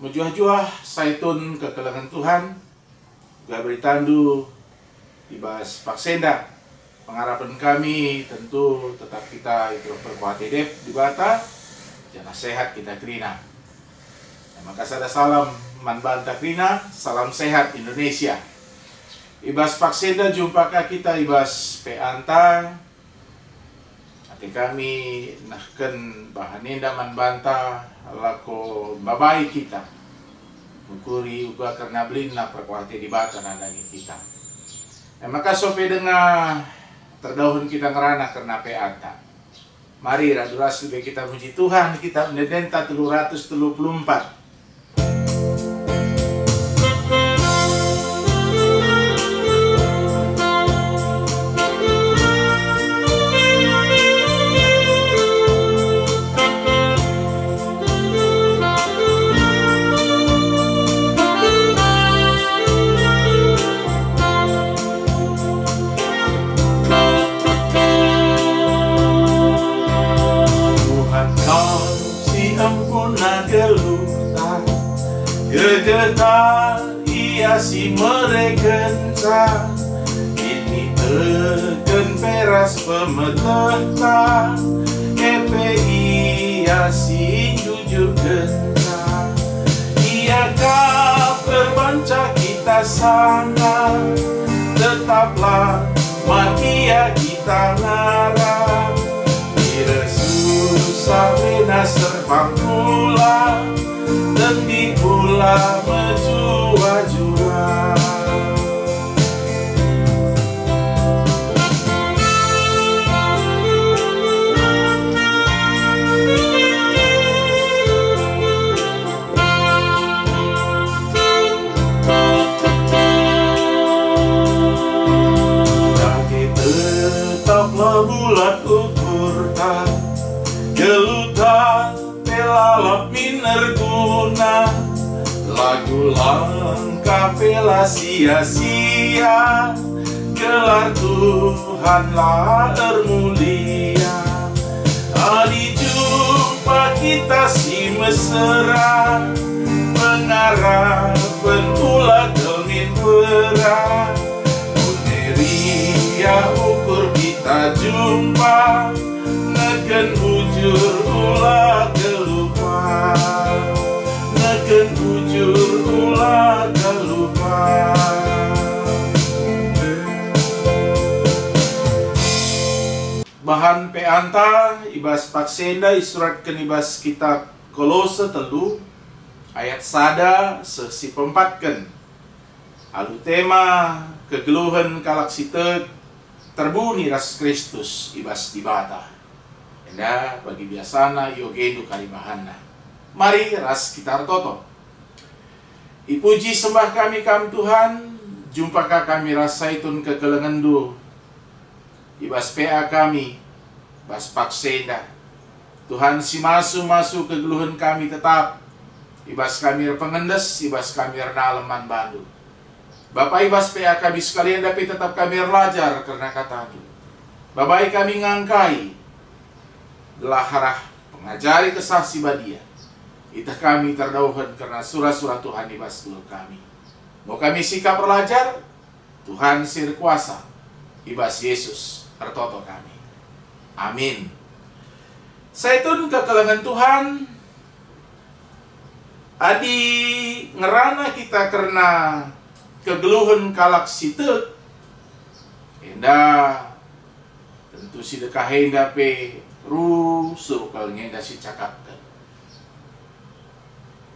Mejuah-juah saitun kekelengan Tuhan, gabri tandu ibas paksenda. Pengharapan kami tentu tetap kita itu perkuat hidup di bata, jangan sehat kita krina. Maka sada salam manbanta krina, salam sehat Indonesia. Ibas paksenda jumpakah kita ibas peanta. Hati kami nahken bahanenda manbanta lako babai kita. Mukuri uga karena belina perkuati di bata nandangi kita. Maka sope dengan terdahun kita ngerana karena peanta. Mari raduras lebih kita puji Tuhan, kita mendenta 334. Gegetar ia si merekenca ini teken peras pemeteta KPI ia si jujur genca ia kau berbanca kita sana tetaplah makia kita ngarap bila susah wena serpang pula Dendi pula menjua-jua Kaki tetaplah bulat ukur tak gelutan telalap minerguna lagu langka pela sia-sia gelar Tuhanlah ermulia Adi jumpa kita si mesra mengarah penula gelmin berat Uneria ukur kita jumpa negen bujur ulah kelupa negen bujur ulah kelupa Bahan peanta ibas paksenda surat kenibas kitab Kolose telu ayat sada sesi pempatken alu tema kegeluhan kalaksite terbuni ras Kristus ibas dibata enda bagi biasana yogendu kalimahana. Mari ras kita toto. Ipuji sembah kami Tuhan, jumpakah kami rasaitun kekelengan du. Ibas PA kami, bas paksenda. Tuhan si masu kegeluhan kami tetap. Ibas kami pengendes, ibas kami naleman bandu. Bapak ibas PA kami sekalian tapi tetap kami belajar karena kata itu. Bapak kami ngangkai gelah pengajari kesah si badia. Itah kami terdauhan karena surah-surah Tuhan ibas dulu kami. Mau kami sikap belajar, Tuhan sir kuasa, ibas Yesus tertoto kami. Amin. Saitun kekelengan Tuhan, adi ngerana kita karena kegeluhan kalak situ, endah tentu si dekahenda pe rusuh kalau ngenda si cakapkan.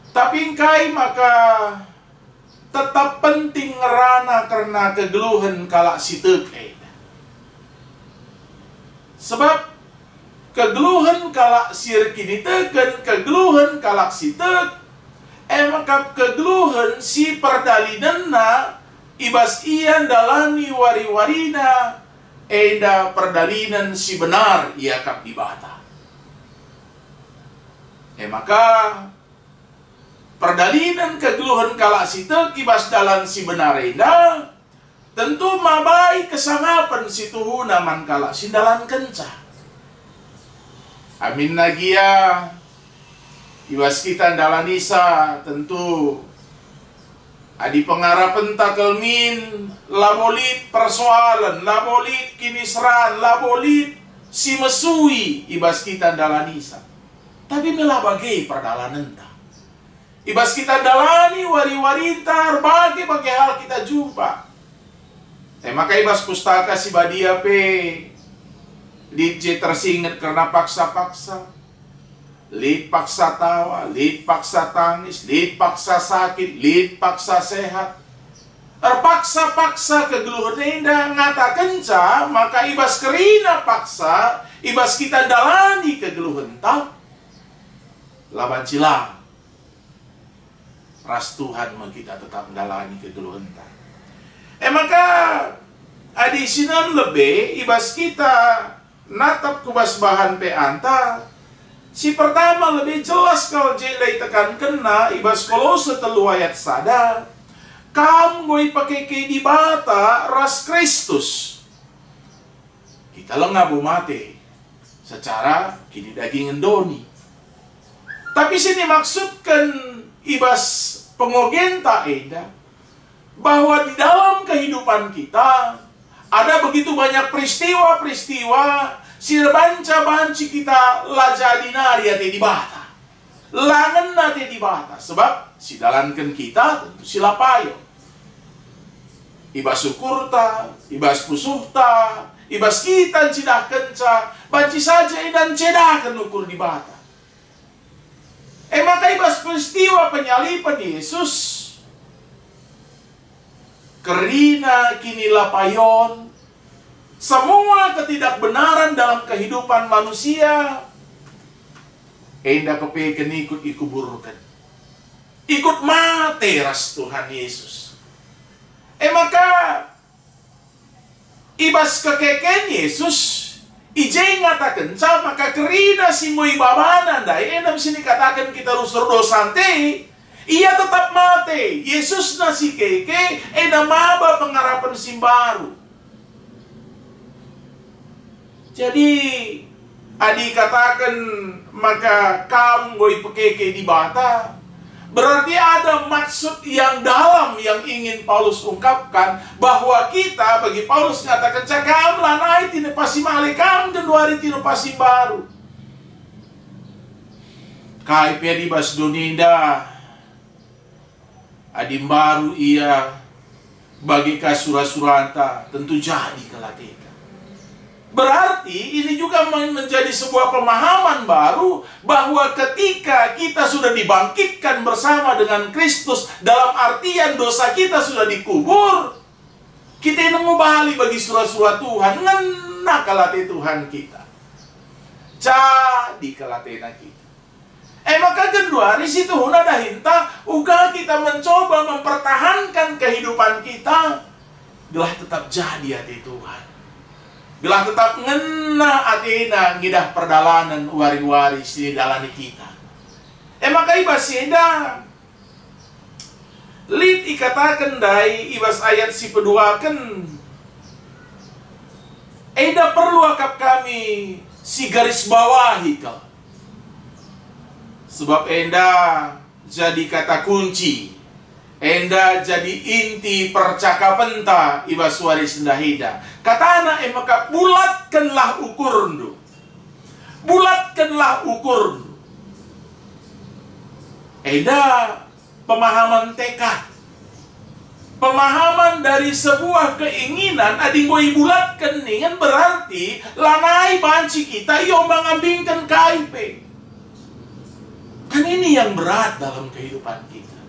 Tapi kai maka tetap penting ngerana karena kegeluhan kalak situ kaida. Sebab kegeluhan kalak sirki diteken, kegeluhan kalak situ maka kegeluhan si perdalinanna ibas ian dalani wari-warina enda perdalinan si benar ia kap dibata. Maka perdalinan kegeluhan kalak situ kibas dalan si benar enda tentu mabai kesangapan si tuhuna man kalak si dalan kencah. Amin nagia ibas kita dalanisa tentu adi pengarapan takelmin labolit persoalan, labolit kinisran, labolit si mesui ibas kita dalanisa. Tapi melabagai perdalanan ta. Ibas kita dalani wari-warintar bagi hal kita jumpa. Maka ibas pustaka si badia pe DJ tersingat karena paksa-paksa. Lid paksa tawa, lid paksa tangis, lid paksa sakit, lid paksa sehat. Terpaksa-paksa kegeluhan enda ngatakan ca, maka ibas kerina paksa, ibas kita dalani kegeluhan ta. Laban cila. Ras Tuhan kita tetap dalani kegeluhan ta. Maka adisinan lebih ibas kita natap kubas bahan pe anta. Si pertama lebih jelas kalau jelai tekan kena ibas Kolose 3 ayat sada. Kamu goi pakai di bata ras Kristus. Kita lengabu mati secara kini daging endoni. Tapi sini maksudkan ibas pengogenta eda bahwa di dalam kehidupan kita ada begitu banyak peristiwa-peristiwa banci kita lajadinari ate di bata. Langen nate di bata. Sebab si dalankan kita tentu sila payo. Ibas syukurta, ibas pusuhta, ibas kita cidah kenca, banci saja dan cedakan ukur di bata. Maka ibas peristiwa penyalipan Yesus kerina kini lapayon semua ketidakbenaran dalam kehidupan manusia enda kepeken ikut ikuburkan ikut mati ras Tuhan Yesus. Maka ibas kekeken Yesus ije ngatakan ca maka kerina simoi babanan dai enam sini katakan kita rusur dosante. Ia tetap mati. Yesus nasi keke maba pengharapan simbaru. Jadi adi katakan maka kamu goi pekeke di bata. Berarti ada maksud yang dalam yang ingin Paulus ungkapkan bahwa kita bagi Paulus mengatakan cakam lanai tine pasi malekam dan duari tine pasi baru. Kai pedi bas doninda adim baru ia bagi kasura-suranta tentu jadi kelateka. Berarti ini juga menjadi sebuah pemahaman baru bahwa ketika kita sudah dibangkitkan bersama dengan Kristus dalam artian dosa kita sudah dikubur, kita ini ngubali bagi surah-surah Tuhan ngena kalate Tuhan kita. Jadi kalatena kita. Maka kedua, di situ ada hinta, uga kita mencoba mempertahankan kehidupan kita, gelah tetap jadi hati Tuhan. Gelah tetap ngena atina ngidah perdalanan wari-wari sini dalani kita. Maka ibas eda lid ikatakan dai ibas ayat si peduakan eda perlu akap kami si garis bawahi kau. Sebab enda jadi kata kunci, enda jadi inti percakapan ta ibas wari sendahida. Katana maka bulatkanlah ukurnu. Bulatkanlah ukurnu. Enda pemahaman tekad. Pemahaman dari sebuah keinginan adingoi bulatkan ningan berarti lanai banci kita yombang ambingkan KIP. Kan ini yang berat dalam kehidupan kita.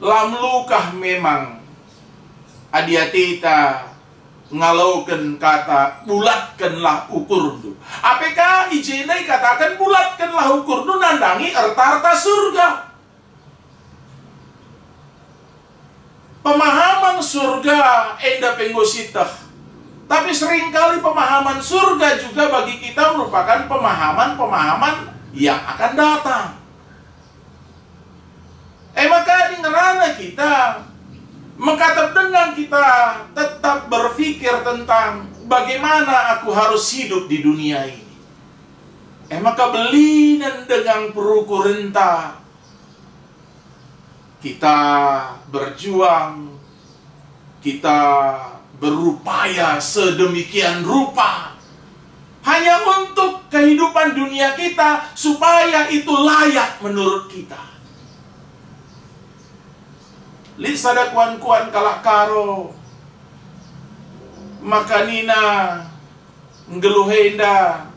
Lamlukah memang adiatita ngalaukan kata bulatkanlah ukurnu. Apakah ijenai katakan bulatkanlah ukurnu nandangi erta-erta surga. Pemahaman surga enda penggositah. Tapi seringkali pemahaman surga juga bagi kita merupakan pemahaman-pemahaman yang akan datang. Maka di ngerana kita mengkatap dengan kita tetap berpikir tentang bagaimana aku harus hidup di dunia ini. Maka belinan dengan peruku renta. Kita berjuang, kita berupaya sedemikian rupa hanya untuk kehidupan dunia kita, supaya itu layak menurut kita. Li sada kuan-kuan kalak karo makanina ngeluhenda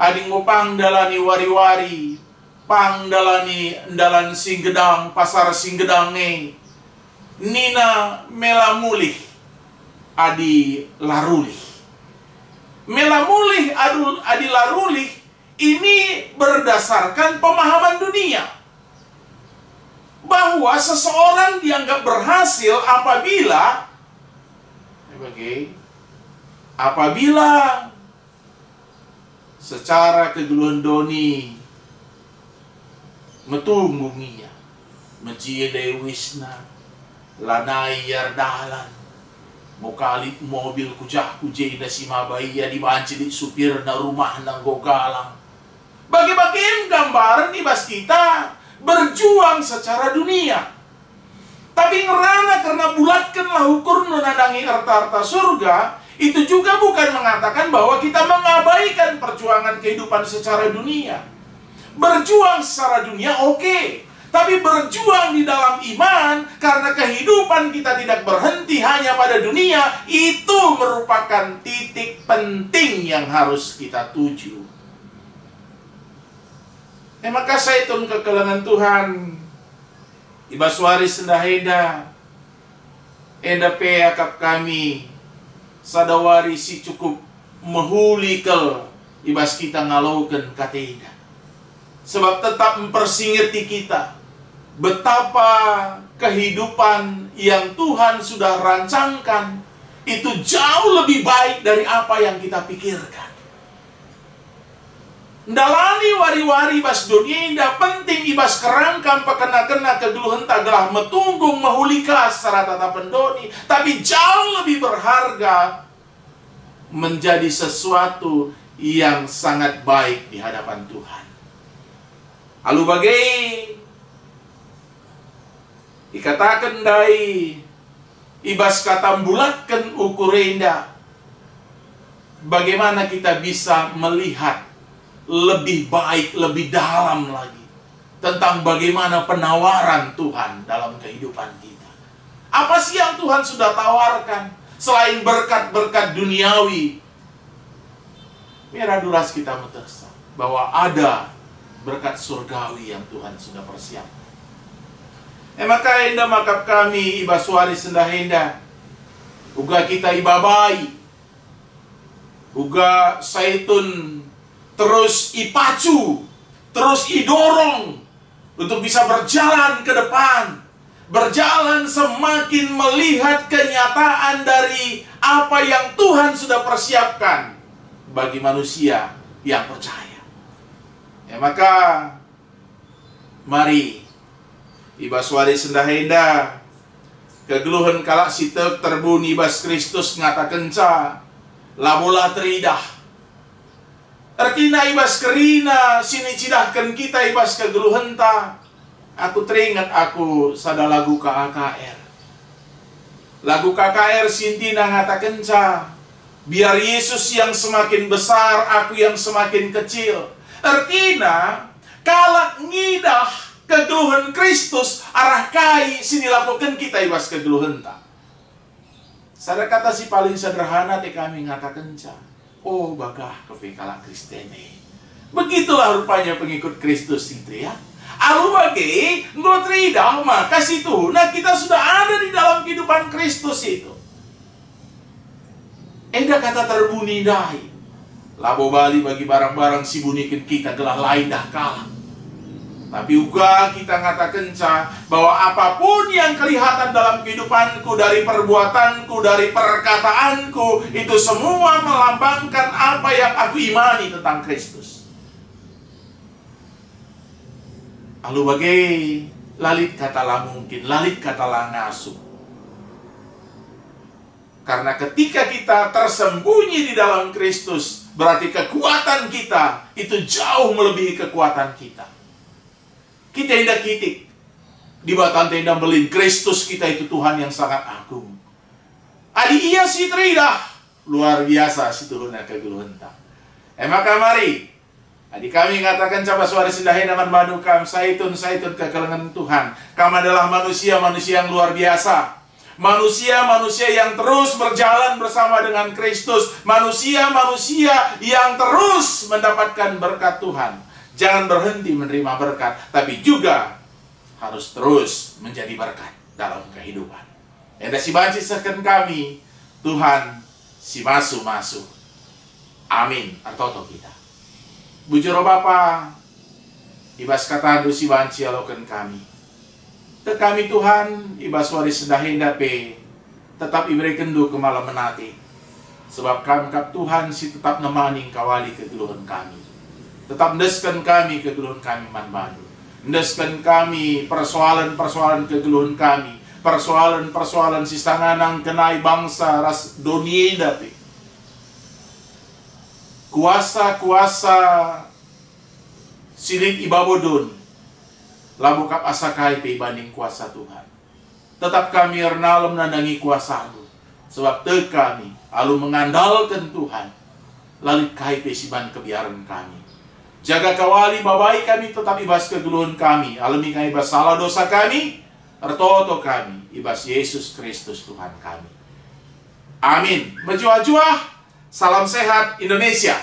ading mo pangdalani wari-wari, pangdalani ndalan Singgedang, pasar Singgedang nina melamulih adi larulih. Melamulih adi larulih ini berdasarkan pemahaman dunia, bahwa seseorang dianggap berhasil apabila secara kegeluhan doni metunggunginya mencie dewisna lanai yardalan mokalip mobil kujah kuje ina si mabaya dibanci di supir na rumah nang gogalang. Bagi-bagiin gambaran ibas kita berjuang secara dunia. Tapi ngerana karena bulatkanlah ukur nunandangi harta-harta surga, itu juga bukan mengatakan bahwa kita mengabaikan perjuangan kehidupan secara dunia. Berjuang secara dunia oke, tapi berjuang di dalam iman karena kehidupan kita tidak berhenti hanya pada dunia, itu merupakan titik penting yang harus kita tuju. Maka saitun kekelengan Tuhan ibas waris sendaheda enda pe akap kami sadawari si cukup mehulikel ibas kita ngalaukan kateda. Sebab tetap mempersingeti kita betapa kehidupan yang Tuhan sudah rancangkan itu jauh lebih baik dari apa yang kita pikirkan. Ndalani wari-wari bas dunia indah penting ibas kerangkam pakena-kena kegeluhan tagalah metunggung mahulika secara tatapan doni, tapi jauh lebih berharga menjadi sesuatu yang sangat baik di hadapan Tuhan. Alu bagai dikatakan dai ibas kata bulatkan ukurenda, bagaimana kita bisa melihat lebih baik, lebih dalam lagi tentang bagaimana penawaran Tuhan dalam kehidupan kita. Apa sih yang Tuhan sudah tawarkan selain berkat-berkat duniawi? Mira duras kita metersa bahwa ada berkat surgawi yang Tuhan sudah persiapkan. Maka indah makap kami ibaswari sendahenda uga kita ibabai uga saitun terus ipacu, terus idorong untuk bisa berjalan ke depan, berjalan semakin melihat kenyataan dari apa yang Tuhan sudah persiapkan bagi manusia yang percaya. Maka mari ibaswari sendahenda kegeluhan kalak sitek terbuni bas Kristus ngatakan ca labola teridah. Artina ibas kerina sini cidahkan kita ibas kegeluhenta. Aku teringat aku sada lagu KKR. Lagu KKR Sintina ngatakan ca biar Yesus yang semakin besar, aku yang semakin kecil. Artina kalak ngidah kegeluhan Kristus arah kai sini lakukan kita ibas kegeluhenta. Sada kata si paling sederhana te kami ngatakan ca oh bagah kepekala Kristene. Begitulah rupanya pengikut Kristus itu ya. Alu bagi ngotridah maka situ. Nah kita sudah ada di dalam kehidupan Kristus itu. Enda kata terbuni dai. Labo bali bagi barang-barang si bunikin kita gelah lain dah kalah. Tapi juga kita ngatakan bahwa apapun yang kelihatan dalam kehidupanku, dari perbuatanku, dari perkataanku, itu semua melambangkan apa yang aku imani tentang Kristus. Lalu bagai lalit katalah mungkin, lalit katalah ngasuh. Karena ketika kita tersembunyi di dalam Kristus, berarti kekuatan kita itu jauh melebihi kekuatan kita. Kita hendak kitik di bawah tenda belin, Kristus kita itu Tuhan yang sangat agung. Adi iya si teridah luar biasa si turunnya kegeluhenta. Maka mari adi kami ngatakan coba suara sindahin aman madu kam saitun kekelengan Tuhan. Kamu adalah manusia yang luar biasa. Manusia yang terus berjalan bersama dengan Kristus. Manusia yang terus mendapatkan berkat Tuhan. Jangan berhenti menerima berkat, tapi juga harus terus menjadi berkat dalam kehidupan. Enda si banci seken kami, Tuhan si masuk. Amin. Artoto kita. Bujuro Bapa, ibas kata si banci alokan kami. Kami Tuhan, ibas waris sedahin dape, tetap iberi kendu ke malam menati. Sebab kami kap Tuhan si tetap nemaning kawali kegeluhan kami. Tetap ndeskan kami kegeluhan kami manbadu. Ndeskan kami persoalan kegeluhan kami. Persoalan sisanganang kenai bangsa ras dunia dape. Kuasa silik ibabodon. Labu kap asakai pe banding kuasa Tuhan. Tetap kami ernalem nandangi kuasa-Mu. Sebab te kami alu mengandalkan Tuhan. Lalu kai pe siban kebiaran kami. Jaga kawali babai kami tetap ibas kegeluhan kami. Alami kami ibas salah dosa kami. Ertoto kami ibas Yesus Kristus Tuhan kami. Amin. Berjuah-juah. Salam sehat Indonesia.